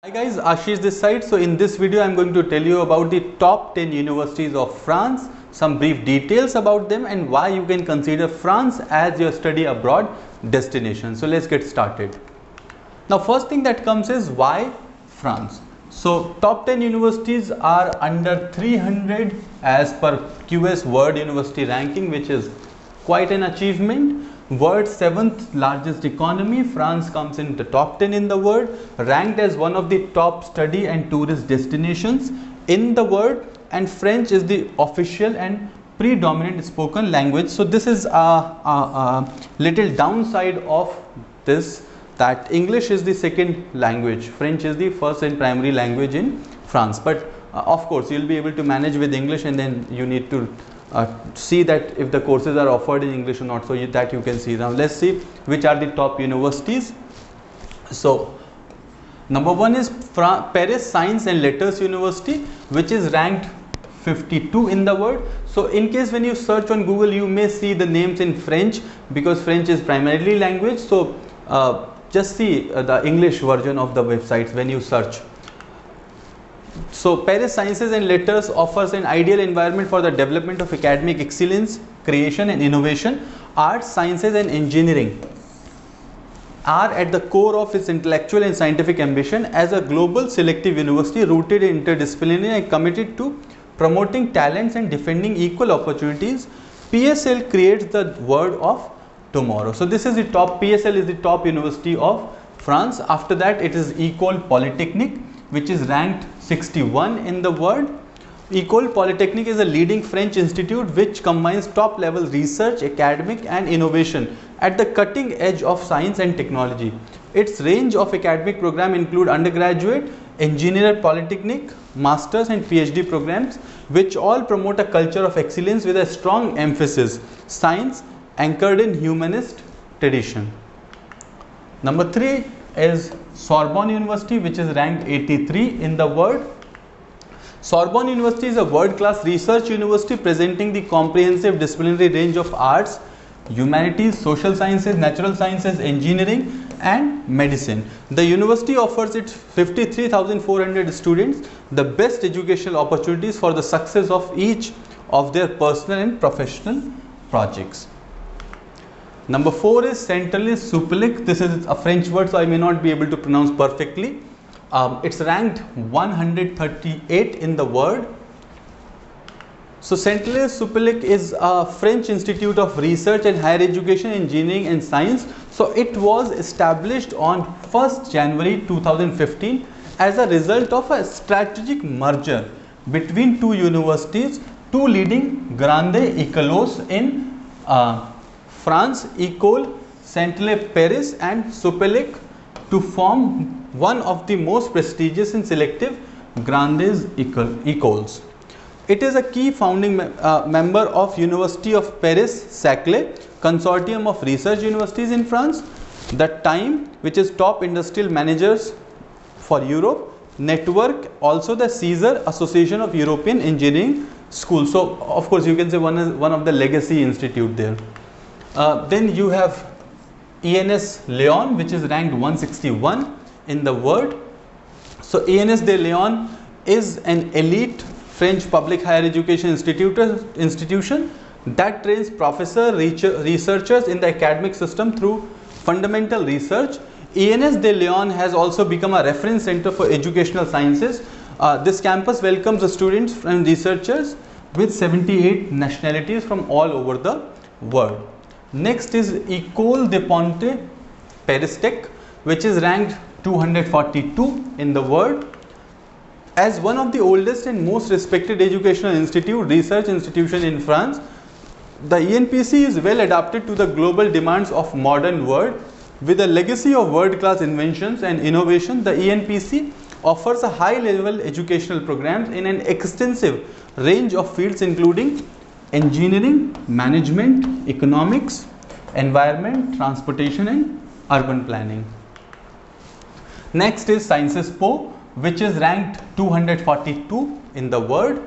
Hi guys, Ashish this side. So in this video I am going to tell you about the top 10 universities of France, some brief details about them and why you can consider France as your study abroad destination. So let's get started. Now first thing that comes is why France. So top 10 universities are under 300 as per QS World University ranking, which is quite an achievement. World's 7th largest economy, France comes in the top 10 in the world, ranked as one of the top study and tourist destinations in the world, and French is the official and predominant spoken language. So this is a little downside of this, that English is the second language, French is the first and primary language in France. But of course you'll be able to manage with English, and then you need to see that if the courses are offered in English or not, so that you can see. Now let's see which are the top universities. So number one is Paris Science and Letters University, which is ranked 52 in the world. So in case when you search on Google, you may see the names in French because French is primarily language. So just see the English version of the websites when you search. So Paris Sciences and Letters offers an ideal environment for the development of academic excellence, creation and innovation. Arts, sciences and engineering are at the core of its intellectual and scientific ambition. As a global selective university rooted in interdisciplinary and committed to promoting talents and defending equal opportunities, PSL creates the world of tomorrow. So this is the top, PSL is the top university of France. After that it is École Polytechnique, which is ranked 61 in the world. École Polytechnique is a leading French institute which combines top level research, academic and innovation at the cutting edge of science and technology. Its range of academic programs include undergraduate, engineer polytechnic, masters and PhD programs, which all promote a culture of excellence with a strong emphasis science anchored in humanist tradition. Number 3 is Sorbonne University, which is ranked 83 in the world. Sorbonne University is a world-class research university presenting the comprehensive disciplinary range of arts, humanities, social sciences, natural sciences, engineering and medicine. The university offers its 53,400 students the best educational opportunities for the success of each of their personal and professional projects. Number 4 is Saint-Hilaire Supélec. This is a French word, so I may not be able to pronounce perfectly. It's ranked 138 in the world. So Saint-Hilaire Supélec is a French institute of research and higher education, engineering and science. So it was established on 1st January 2015 as a result of a strategic merger between two universities, two leading grandes écoles in France, École Saint-Hilaire Paris and Supélec, to form one of the most prestigious and selective grandes écoles. It is a key founding member of University of Paris-Saclay, consortium of research universities in France, the TIME, which is top industrial managers for Europe, network, also the CESAR, Association of European Engineering Schools. So of course you can say one of the legacy institute there. Then you have ENS Lyon, which is ranked 161 in the world. So ENS de Lyon is an elite French public higher education institution that trains professors, researchers in the academic system through fundamental research. ENS de Lyon has also become a reference center for educational sciences. This campus welcomes the students and researchers with 78 nationalities from all over the world. Next is École de Ponte Paris-Tech, which is ranked 242 in the world. As one of the oldest and most respected educational research institution in France, the ENPC is well adapted to the global demands of modern world. With a legacy of world-class inventions and innovation, the ENPC offers a high-level educational programs in an extensive range of fields including engineering, management, economics, environment, transportation and urban planning. Next is Sciences Po, which is ranked 242 in the world.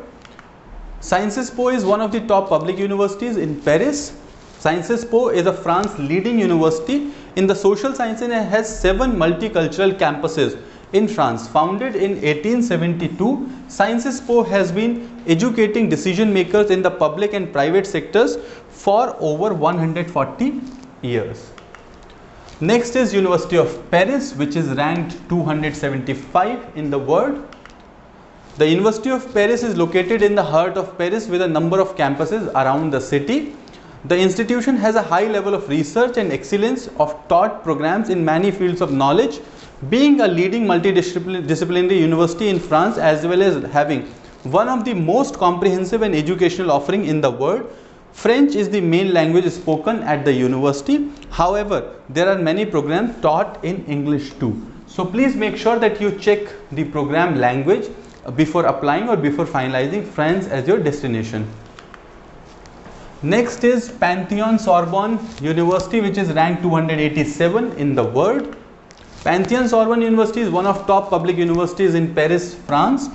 Sciences Po is one of the top public universities in Paris. Sciences Po is a France leading university in the social sciences and has 7 multicultural campuses in France. Founded in 1872, Sciences Po has been educating decision makers in the public and private sectors for over 140 years. Next is University of Paris, which is ranked 275 in the world. The University of Paris is located in the heart of Paris with a number of campuses around the city. The institution has a high level of research and excellence of taught programs in many fields of knowledge, being a leading multidisciplinary university in France as well as having one of the most comprehensive and educational offering in the world. French is the main language spoken at the university. However, there are many programs taught in English too. So please make sure that you check the program language before applying or before finalizing France as your destination. Next is Panthéon-Sorbonne University, which is ranked 287 in the world. Panthéon-Sorbonne University is one of top public universities in Paris, France,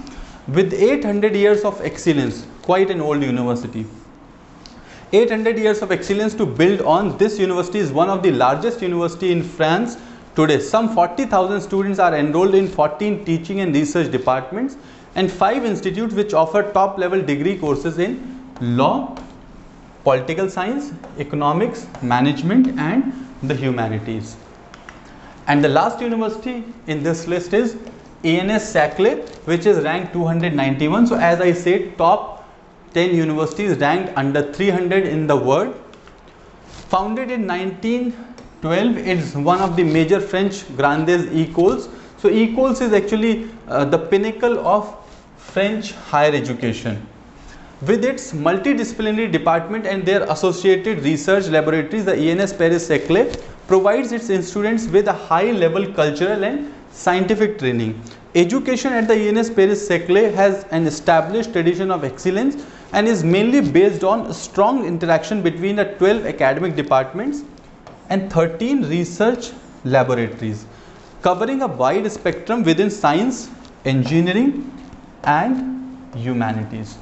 with 800 years of excellence, quite an old university. 800 years of excellence to build on. This university is one of the largest university in France today. Some 40,000 students are enrolled in 14 teaching and research departments and 5 institutes which offer top level degree courses in law, political science, economics, management and the humanities. And the last university in this list is ENS-Saclay, which is ranked 291. So as I said, top 10 universities ranked under 300 in the world. Founded in 1912, it is one of the major French grandes écoles. So écoles is actually the pinnacle of French higher education. With its multidisciplinary department and their associated research laboratories, the ENS Paris-Saclay provides its students with a high level cultural and scientific training. Education at the ENS Paris-Saclay has an established tradition of excellence and is mainly based on strong interaction between the 12 academic departments and 13 research laboratories, covering a wide spectrum within science, engineering and humanities.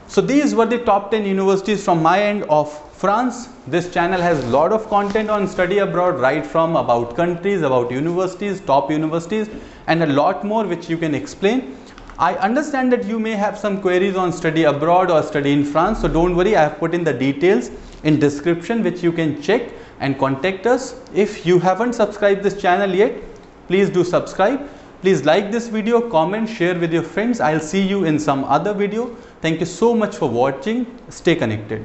So these were the top 10 universities from my end of France. This channel has a lot of content on study abroad, right from about countries, about universities, top universities and a lot more which you can explain. I understand that you may have some queries on study abroad or study in France. So don't worry, I have put in the details in description which you can check and contact us. If you haven't subscribed this channel yet, please do subscribe. Please like this video, comment, share with your friends. I'll see you in some other video. Thank you so much for watching. Stay connected.